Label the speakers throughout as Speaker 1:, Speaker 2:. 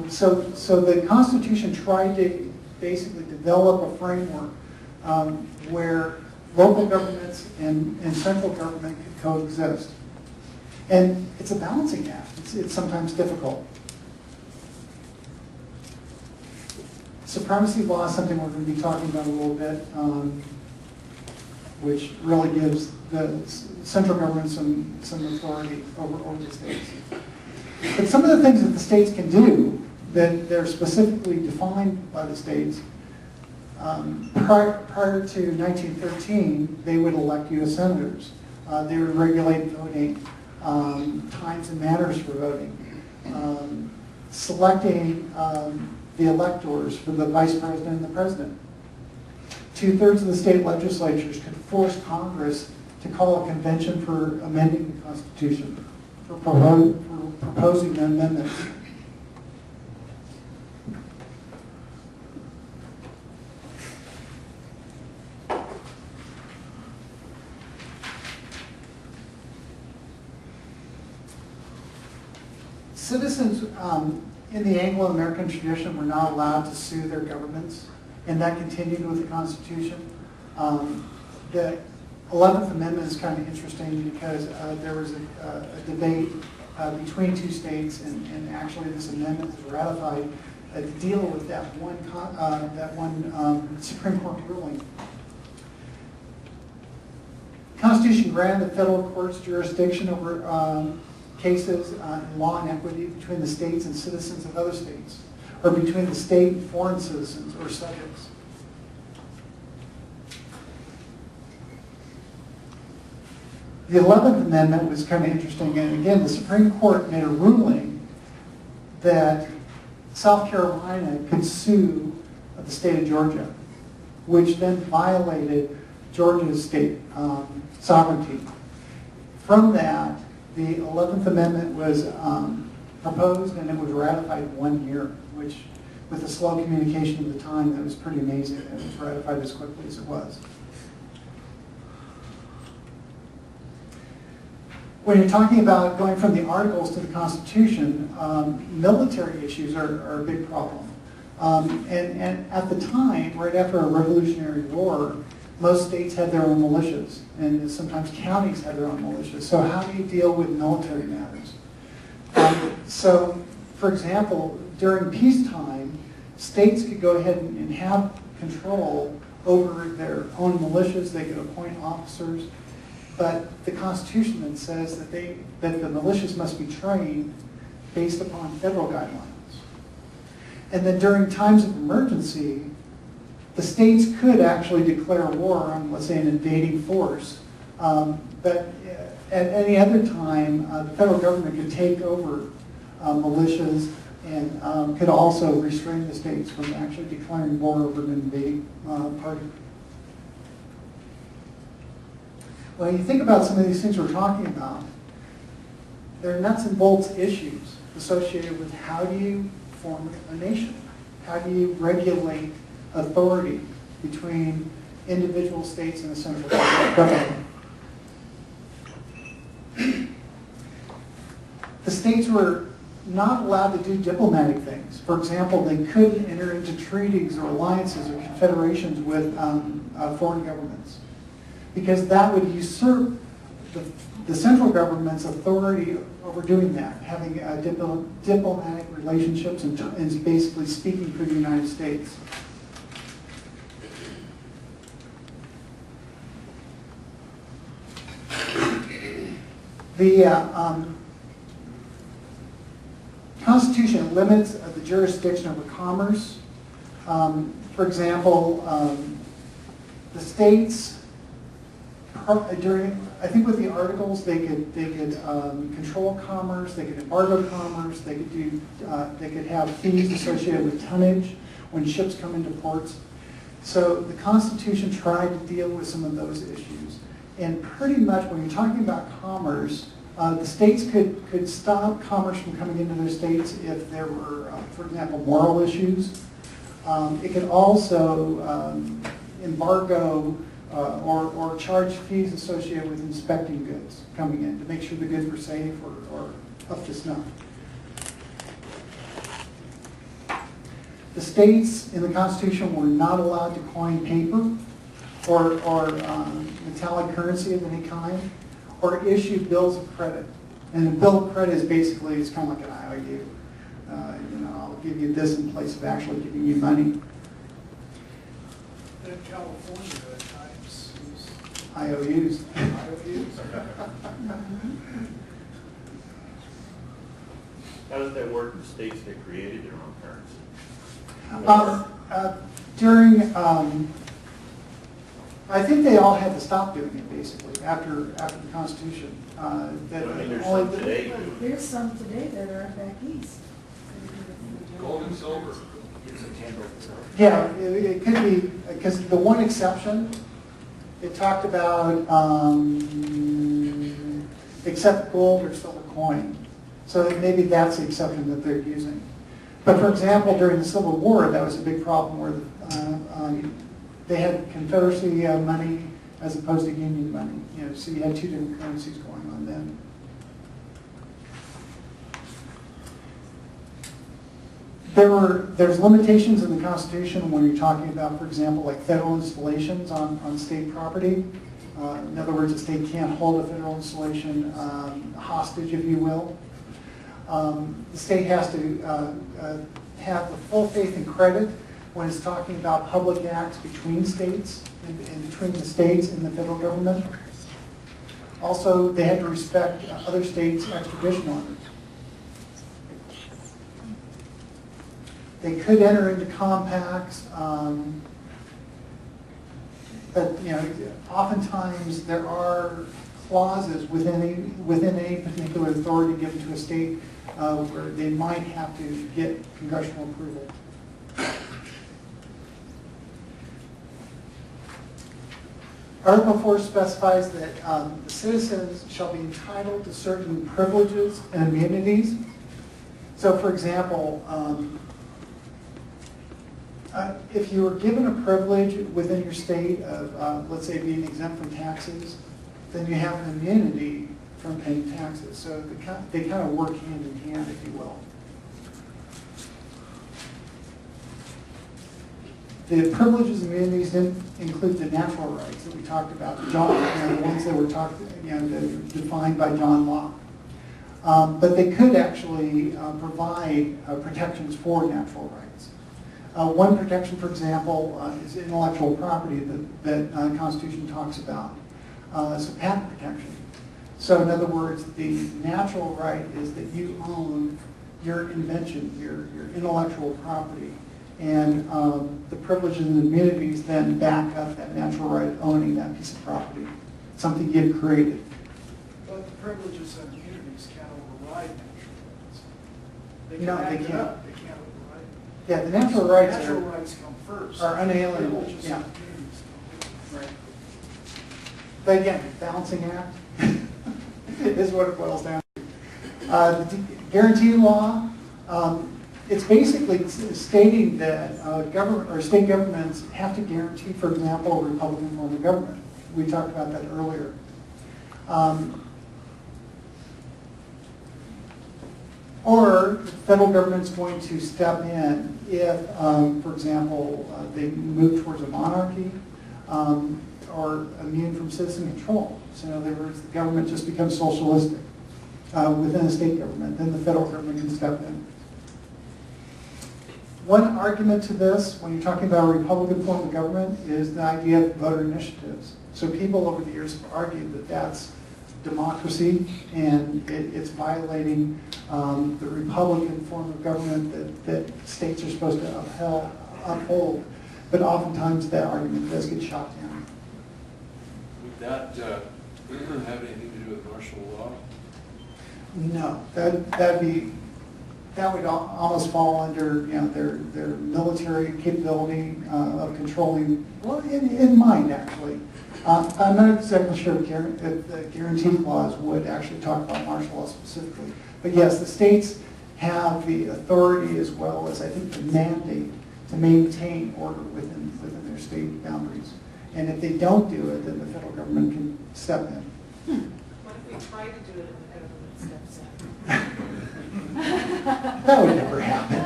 Speaker 1: So the Constitution tried to basically develop a framework where local governments and central government could coexist. And it's a balancing act. It's sometimes difficult. Supremacy law is something we're going to be talking about a little bit, which really gives the central government some authority over the states. But some of the things that the states can do that they're specifically defined by the states, prior to 1913, they would elect U.S. senators. They would regulate voting, times and manners for voting, selecting the electors for the vice president and the president. 2/3 of the state legislatures could force Congress to call a convention for amending the Constitution, for proposing the amendments. Citizens in the Anglo-American tradition were not allowed to sue their governments, and that continued with the Constitution. The 11th Amendment is kind of interesting because there was a debate between two states, and actually this amendment was ratified to deal with that one Supreme Court ruling. The Constitution granted the federal courts jurisdiction over cases in law and equity between the states and citizens of other states, or between the state and foreign citizens or subjects. The 11th Amendment was kind of interesting, and again, the Supreme Court made a ruling that South Carolina could sue the state of Georgia, which then violated Georgia's state sovereignty. From that, the 11th Amendment was proposed and it was ratified in 1 year, which, with the slow communication of the time, that was pretty amazing. It was ratified as quickly as it was. When you're talking about going from the Articles to the Constitution, military issues are a big problem. And at the time, right after a Revolutionary War, most states had their own militias, and sometimes counties had their own militias. So how do you deal with military matters? So, for example, during peacetime, states could go ahead and have control over their own militias. They could appoint officers. But the Constitution then says that the militias must be trained based upon federal guidelines. And then during times of emergency, the states could actually declare war on, let's say, an invading force. But at any other time, the federal government could take over militias and could also restrain the states from actually declaring war over an invading party. When you think about some of these things we're talking about, they're nuts and bolts issues associated with how do you form a nation? How do you regulate authority between individual states and the central government? The states were not allowed to do diplomatic things. For example, they couldn't enter into treaties or alliances or confederations with foreign governments, because that would usurp the central government's authority over doing that, having diplomatic relationships and basically speaking for the United States. The Constitution limits the jurisdiction over commerce. For example, the states, I think with the Articles, they could control commerce, they could embargo commerce, they could have fees associated with tonnage when ships come into ports. So the Constitution tried to deal with some of those issues. And pretty much when you're talking about commerce, the states could stop commerce from coming into their states if there were, for example, moral issues. It could also embargo or charge fees associated with inspecting goods coming in to make sure the goods were safe or up to snuff. The states in the Constitution were not allowed to coin paper or metallic currency of any kind, or issue bills of credit. And a bill of credit is basically, it's kind of like an IOU. I'll give you this in place of actually giving you money.
Speaker 2: In California, at times,
Speaker 1: IOUs.
Speaker 3: How does that work in states that created their own currency?
Speaker 1: I think they all had to stop doing it basically after the Constitution.
Speaker 3: There's some today.
Speaker 4: There's some today that are back east.
Speaker 5: Gold and silver.
Speaker 1: Yeah, it could be, because the one exception, it talked about except gold or silver coin. So maybe that's the exception that they're using. But for example, during the Civil War, that was a big problem where they had Confederacy money as opposed to Union money. So you had two different currencies going on then. There's limitations in the Constitution when you're talking about, for example, like federal installations on state property. In other words, a state can't hold a federal installation hostage, if you will. The state has to have the full faith and credit when it's talking about public acts between states and between the states and the federal government. Also, they had to respect other states' extradition orders. They could enter into compacts, but oftentimes there are clauses within a particular authority given to a state where they might have to get congressional approval. Article 4 specifies that the citizens shall be entitled to certain privileges and immunities. So, for example, if you were given a privilege within your state of, let's say, being exempt from taxes, then you have an immunity from paying taxes. So they kind of work hand in hand, if you will. The privileges and immunities include the natural rights that we talked about, the ones that were defined by John Locke. But they could actually provide protections for natural rights. One protection, for example, is intellectual property that the Constitution talks about. So patent protection. So in other words, the natural right is that you own your invention, your intellectual property. And the privileges and immunities then back up that natural right of owning that piece of property, something you've created.
Speaker 2: But the privileges and immunities can't override natural rights. They
Speaker 1: No, they
Speaker 2: can
Speaker 1: can't.
Speaker 2: up. They can't override it.
Speaker 1: Yeah, the natural rights
Speaker 2: Natural rights come first.
Speaker 1: are unalienable.
Speaker 2: Privileges
Speaker 1: Yeah.
Speaker 2: and immunities come
Speaker 1: Right. But again, balancing act is what it boils down to. The guarantee law, it's basically stating that government or state governments have to guarantee, for example, a Republican form of government. We talked about that earlier. Or the federal government's going to step in if, for example, they move towards a monarchy or immune from citizen control. So in other words, the government just becomes socialistic within a state government. Then the federal government can step in. One argument to this, when you're talking about a Republican form of government, is the idea of voter initiatives. So people over the years have argued that that's democracy and it's violating the Republican form of government that states are supposed to uphold. But oftentimes that argument does get shot down.
Speaker 5: Would that have anything to do with martial law?
Speaker 1: No, that would almost fall under their military capability of controlling, well, in mind actually. I'm not exactly sure if the guarantee clause would actually talk about martial law specifically. But yes, the states have the authority as well as I think the mandate to maintain order within their state boundaries. And if they don't do it, then the federal government can step in.
Speaker 6: What if we try to do it and the government steps in?
Speaker 1: That would never happen.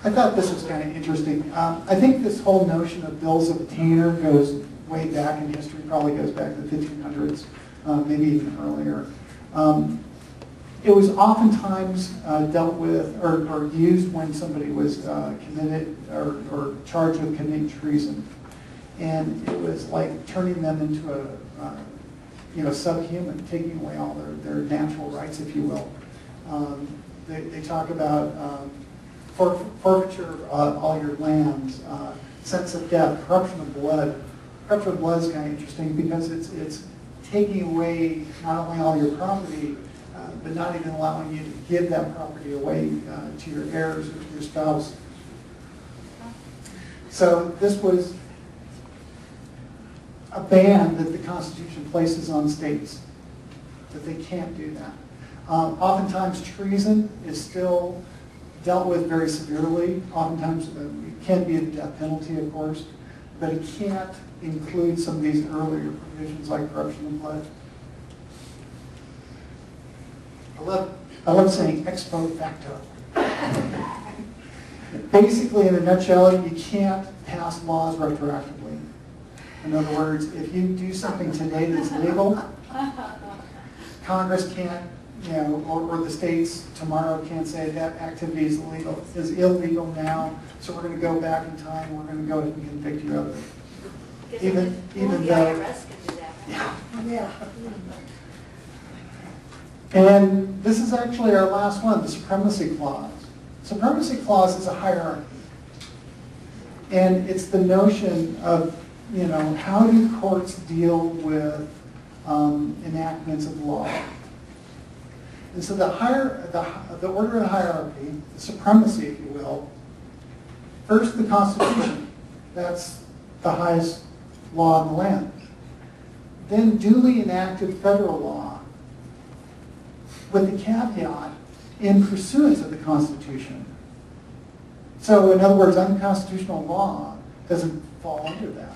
Speaker 1: I thought this was kind of interesting. I think this whole notion of bills of attainder goes way back in history, probably goes back to the 1500s, maybe even earlier. It was oftentimes dealt with or used when somebody was committed or charged with committing treason. And it was like turning them into a subhuman, taking away all their natural rights, if you will. They talk about forfeiture of all your lands, sense of death, corruption of blood. Corruption of blood is kind of interesting because it's taking away not only all your property, but not even allowing you to give that property away to your heirs or to your spouse. So this was a ban that the Constitution places on states, that they can't do that. Oftentimes treason is still dealt with very severely. Oftentimes it can be a death penalty, of course, but it can't include some of these earlier provisions like corruption of blood. I love saying ex post facto. Basically, in a nutshell, you can't pass laws retroactively. In other words, if you do something today that's legal, Congress can't, or the states tomorrow can't say that activity is illegal now, so we're going to go back in time, we're going to go ahead and convict you of it. Even
Speaker 7: the
Speaker 1: though,
Speaker 7: IRS can do that.
Speaker 1: yeah.
Speaker 4: Yeah.
Speaker 1: And this is actually our last one, the Supremacy Clause. Supremacy Clause is a hierarchy. And it's the notion of, how do courts deal with enactments of law? And so the order of the hierarchy, the supremacy, if you will, first the Constitution. That's the highest law in the land. Then duly enacted federal law, with the caveat in pursuance of the Constitution. So in other words, unconstitutional law doesn't fall under that.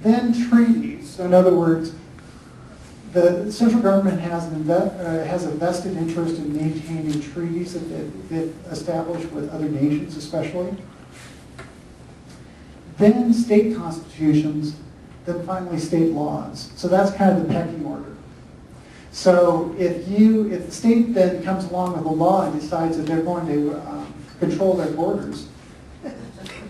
Speaker 1: Then treaties. So in other words, the central government has a vested interest in maintaining treaties that they've established with other nations especially. Then state constitutions, then finally state laws. So that's kind of the pecking order. So if the state then comes along with a law and decides that they're going to control their borders,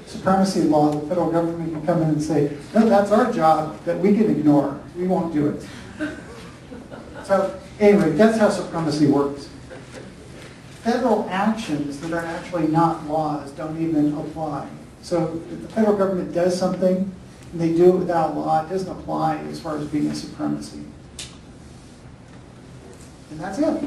Speaker 1: supremacy law, the federal government can come in and say, no, that's our job that we can ignore. We won't do it. So anyway, that's how supremacy works. Federal actions that are actually not laws don't even apply. So if the federal government does something and they do it without law, it doesn't apply as far as being a supremacy. And that's it.